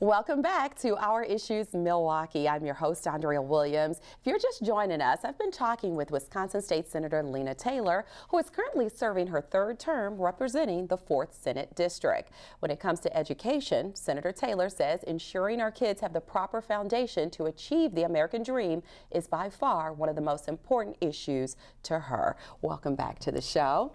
Welcome back to Our Issues Milwaukee. I'm your host, Andrea Williams. If you're just joining us, I've been talking with Wisconsin State Senator Lena Taylor, who is currently serving her third term representing the 4th Senate District. When it comes to education, Senator Taylor says ensuring our kids have the proper foundation to achieve the American dream is by far one of the most important issues to her. Welcome back to the show.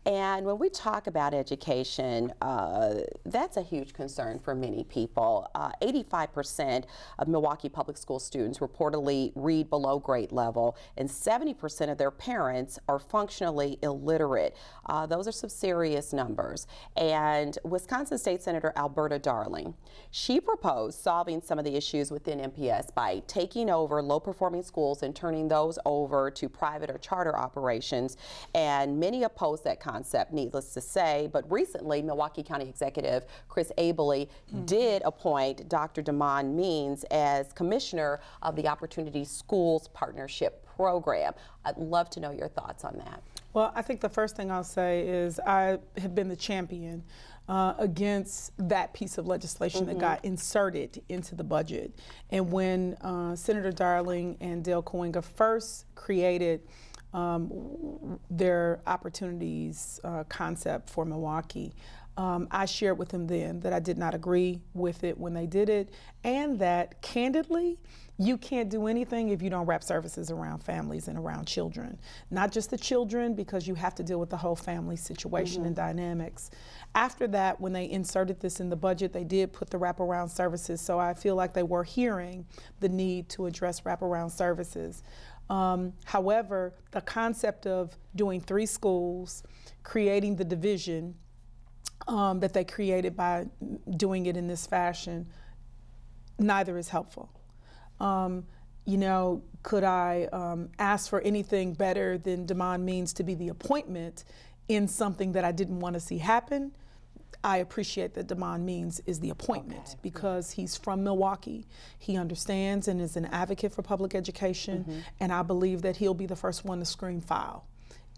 And when we talk about education, that's a huge concern for many people. 85% of Milwaukee public school students reportedly read below grade level, and 70% of their parents are functionally illiterate. Those are some serious numbers. And Wisconsin State Senator Alberta Darling, she proposed solving some of the issues within MPS by taking over low-performing schools and turning those over to private or charter operations. And many oppose that concept, needless to say, but recently Milwaukee County Executive Chris Abele did appoint Dr. Damon Means as Commissioner of the Opportunity Schools Partnership Program. I'd love to know your thoughts on that. Well, I think the first thing I'll say is I have been the champion against that piece of legislation that got inserted into the budget. And when Senator Darling and Dale Coinga first created their opportunities concept for Milwaukee, I shared with them then that I did not agree with it when they did it, and that candidly, you can't do anything if you don't wrap services around families and around children. Not just the children, because you have to deal with the whole family situation and dynamics. After that, when they inserted this in the budget, they did put the wraparound services, so I feel like they were hearing the need to address wraparound services. However, the concept of doing 3 schools, creating the division that they created by doing it in this fashion, neither is helpful. You know, could I ask for anything better than Damon Means to be the appointment in something that I didn't want to see happen? I appreciate that Damon Means is the appointment because he's from Milwaukee. He understands and is an advocate for public education, and I believe that he'll be the first one to scream foul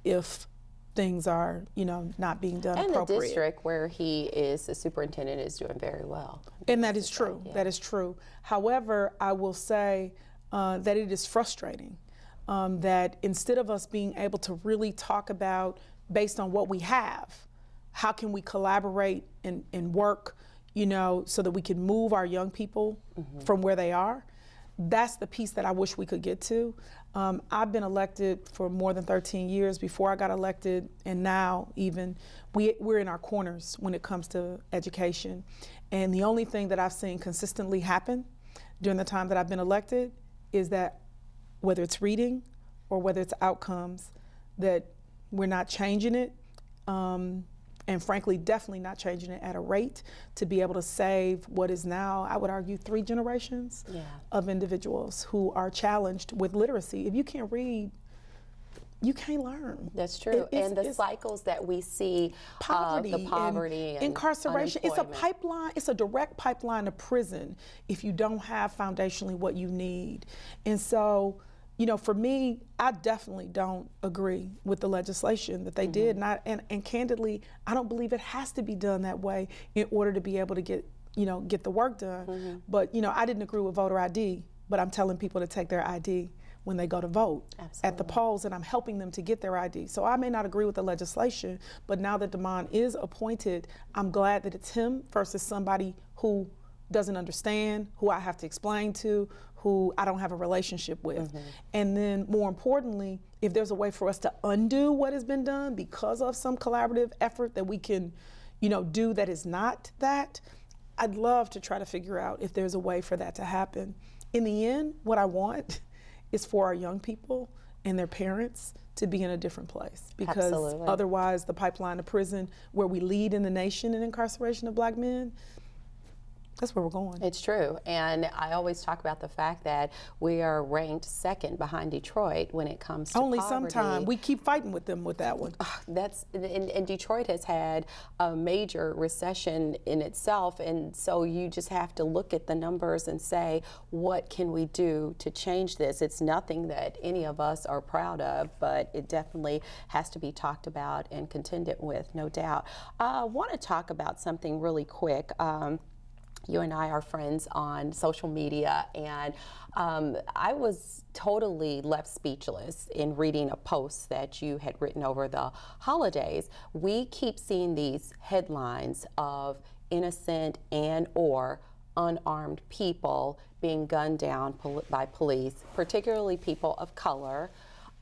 if things are, you know, not being done appropriate. And the district where he is the superintendent is doing very well. And that is true. That is true. However, I will say that it is frustrating that instead of us being able to really talk about, based on what we have, how can we collaborate and work, you know, so that we can move our young people from where they are? That's the piece that I wish we could get to. I've been elected for more than 13 years before I got elected, and now even we're in our corners when it comes to education. And the only thing that I've seen consistently happen during the time that I've been elected is that whether it's reading or whether it's outcomes, that we're not changing it. And frankly, definitely not changing it at a rate to be able to save what is now, I would argue, 3 generations of individuals who are challenged with literacy. If you can't read, you can't learn. That's true. And the cycles that we see, poverty, the poverty and incarceration, it's a pipeline, it's a direct pipeline to prison if you don't have foundationally what you need. And so, you know, for me, I definitely don't agree with the legislation that they did. And candidly, I don't believe it has to be done that way in order to be able to get the work done. But, you know, I didn't agree with voter ID, but I'm telling people to take their ID when they go to vote at the polls, and I'm helping them to get their ID. So I may not agree with the legislation, but now that Damon is appointed, I'm glad that it's him versus somebody who doesn't understand, who I have to explain to, who I don't have a relationship with. And then more importantly, if there's a way for us to undo what has been done because of some collaborative effort that we can, you know, do that is not that, I'd love to try to figure out if there's a way for that to happen. In the end, what I want is for our young people and their parents to be in a different place, because otherwise the pipeline to prison, where we lead in the nation in incarceration of Black men, that's where we're going. It's true. And I always talk about the fact that we are ranked 2nd behind Detroit when it comes to only poverty. sometime. We keep fighting with them with that one. And Detroit has had a major recession in itself. And so you just have to look at the numbers and say, what can we do to change this? It's nothing that any of us are proud of, but it definitely has to be talked about and contended with, no doubt. I want to talk about something really quick. You and I are friends on social media, and I was totally left speechless in reading a post that you had written over the holidays. We keep seeing these headlines of innocent and or unarmed people being gunned down by police, particularly people of color.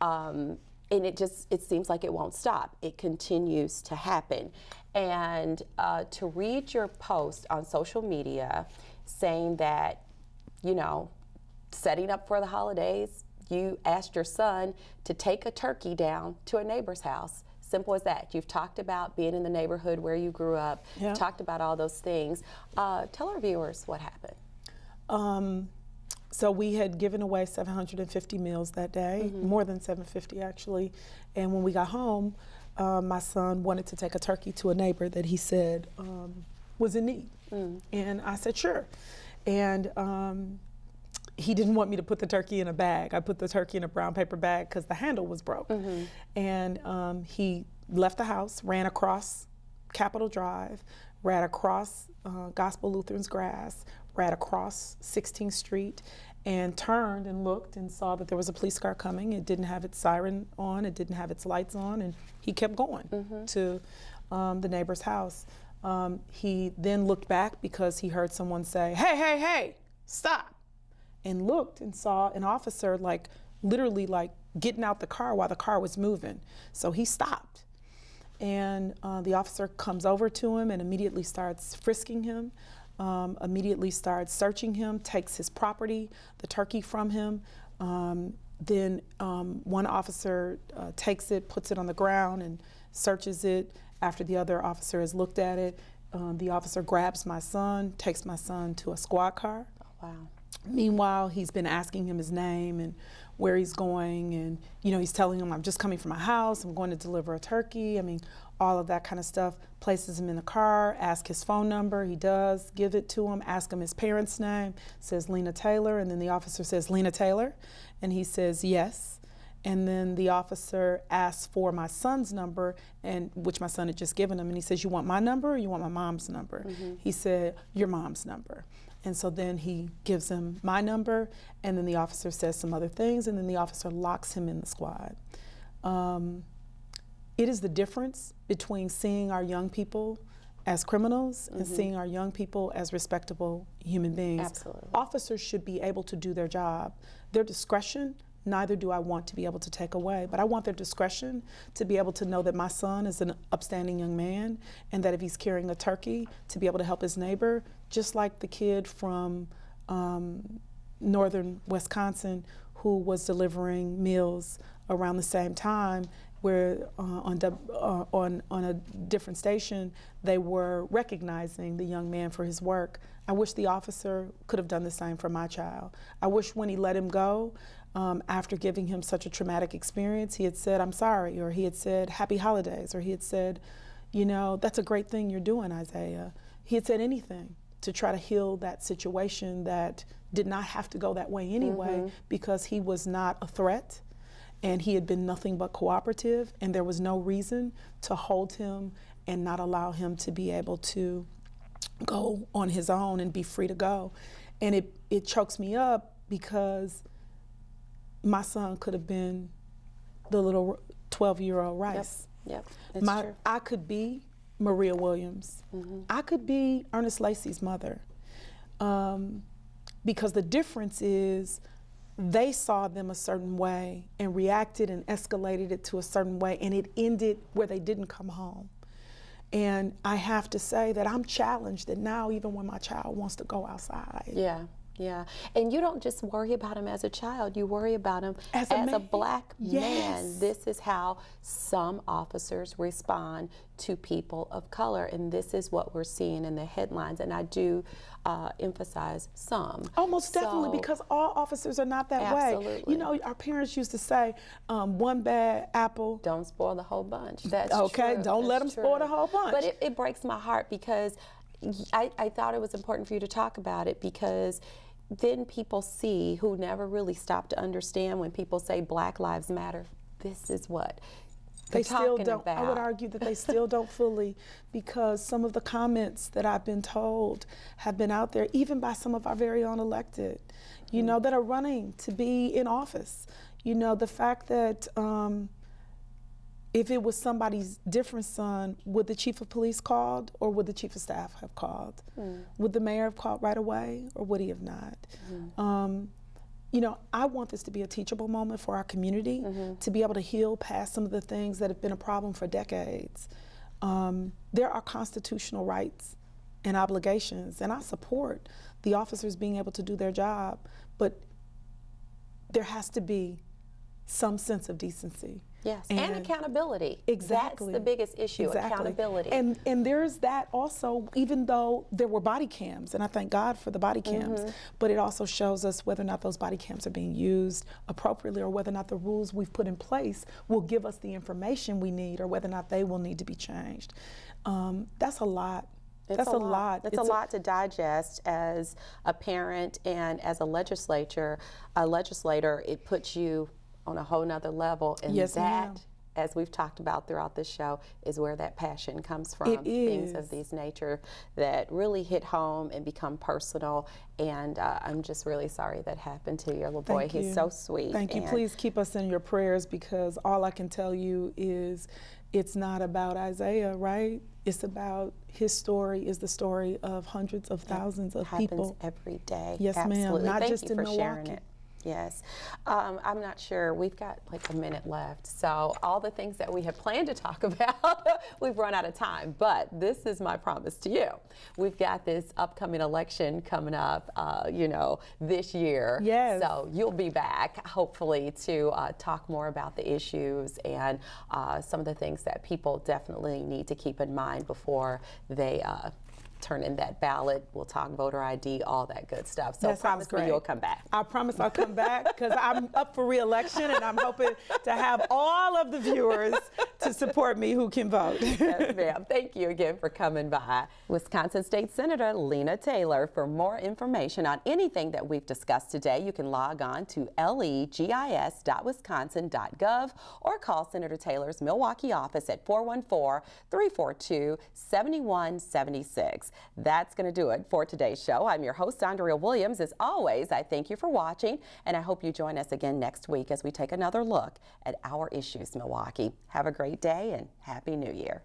And it seems like it won't stop. It continues to happen. And to read your post on social media saying that, you know, setting up for the holidays, you asked your son to take a turkey down to a neighbor's house. Simple as that. You've talked about being in the neighborhood where you grew up, talked about all those things. Tell our viewers what happened. So we had given away 750 meals that day, more than 750 actually. And when we got home, my son wanted to take a turkey to a neighbor that he said was in need. And I said, sure. And he didn't want me to put the turkey in a bag. I put the turkey in a brown paper bag because the handle was broke. And he left the house, ran across Capitol Drive, ran across Gospel Lutheran's grass, ran across 16th Street, and turned and looked and saw that there was a police car coming. It didn't have its siren on, it didn't have its lights on, and he kept going to the neighbor's house. He then looked back because he heard someone say, hey, hey, hey, stop, and looked and saw an officer literally getting out the car while the car was moving. So he stopped. And the officer comes over to him and immediately starts frisking him, immediately starts searching him, takes his property, the turkey from him. Then one officer takes it, puts it on the ground and searches it. After the other officer has looked at it, the officer grabs my son, takes my son to a squad car. Oh, wow. Meanwhile, he's been asking him his name and where he's going, and he's telling him, I'm just coming from my house, I'm going to deliver a turkey. I mean, all of that kind of stuff. Places him in the car, asks his phone number, he does, give it to him, ask him his parents' name, says Lena Taylor, and then the officer says, Lena Taylor, and he says yes. And then the officer asks for my son's number, and which my son had just given him, and he says, you want my number or you want my mom's number? He said, your mom's number. And so then he gives him my number, and then the officer says some other things, and then the officer locks him in the squad. It is the difference between seeing our young people as criminals and seeing our young people as respectable human beings. Absolutely. Officers should be able to do their job. Their discretion, neither do I want to be able to take away, but I want their discretion to be able to know that my son is an upstanding young man, and that if he's carrying a turkey, to be able to help his neighbor, just like the kid from northern Wisconsin who was delivering meals around the same time, where on a different station, they were recognizing the young man for his work. I wish the officer could have done the same for my child. I wish when he let him go, after giving him such a traumatic experience, he had said, I'm sorry, or he had said, happy holidays, or he had said, that's a great thing you're doing, Isaiah. He had said anything to try to heal that situation that did not have to go that way anyway, because he was not a threat, and he had been nothing but cooperative, and there was no reason to hold him and not allow him to be able to go on his own and be free to go. And it chokes me up because my son could have been the little 12-year-old Rice. Yep. It's true. I could be Maria Williams. I could be Ernest Lacey's mother. Because the difference is they saw them a certain way and reacted and escalated it to a certain way, and it ended where they didn't come home. And I have to say that I'm challenged that now, even when my child wants to go outside. Yeah, and you don't just worry about him as a child, you worry about him as a black man. This is how some officers respond to people of color, and this is what we're seeing in the headlines, and I do emphasize some. Almost definitely, because all officers are not that way. Our parents used to say, one bad apple. Don't spoil the whole bunch. That's okay, true. Don't let them spoil the whole bunch. But it breaks my heart because I thought it was important for you to talk about it, because then people see, who never really stop to understand when people say Black Lives Matter, this is what They still talking don't. I would about. argue that they still don't fully, because some of the comments that I've been told have been out there, even by some of our very own elected, you know, that are running to be in office. You know, the fact that if it was somebody's different son, would the chief of police called, or would the chief of staff have called? Would the mayor have called right away, or would he have not? You know, I want this to be a teachable moment for our community, to be able to heal past some of the things that have been a problem for decades. There are constitutional rights and obligations, and I support the officers being able to do their job, but there has to be some sense of decency. Yes, and accountability. Exactly. That's the biggest issue, accountability. And there's that also, even though there were body cams, and I thank God for the body cams, but it also shows us whether or not those body cams are being used appropriately, or whether or not the rules we've put in place will give us the information we need, or whether or not they will need to be changed. That's a lot. That's a lot. That's a lot to digest as a parent and as a legislator. It puts you on a whole nother level, and Yes, that, ma'am. as we've talked about throughout this show, is where that passion comes from. It Things is. of these nature that really hit home and become personal, and I'm just really sorry that happened to your little boy. Thank you. He's so sweet. Thank you. and Please keep us in your prayers, because all I can tell you is it's not about Isaiah, right? It's about his story is the story of hundreds of thousands of happens people. every day. Yes, ma'am. Absolutely. Not Thank just you in for Milwaukee. sharing it. Yes. I'm not sure. We've got like a minute left. So all the things that we have planned to talk about, we've run out of time. But this is my promise to you. We've got this upcoming election coming up, this year. Yes. So you'll be back, hopefully, to talk more about the issues and some of the things that people definitely need to keep in mind before they turn in that ballot. We'll talk voter ID, all that good stuff. So That sounds promise me great. you'll come back. I promise I'll come back, because I'm up for re-election, and I'm hoping to have all of the viewers to support me who can vote. Yes, ma'am. Thank you again for coming by. Wisconsin State Senator Lena Taylor. For more information on anything that we've discussed today, you can log on to legis.wisconsin.gov or call Senator Taylor's Milwaukee office at 414-342-7176. That's going to do it for today's show. I'm your host, Andrea Williams. As always, I thank you for watching, and I hope you join us again next week as we take another look at our issues, Milwaukee. Have a great day and Happy New Year.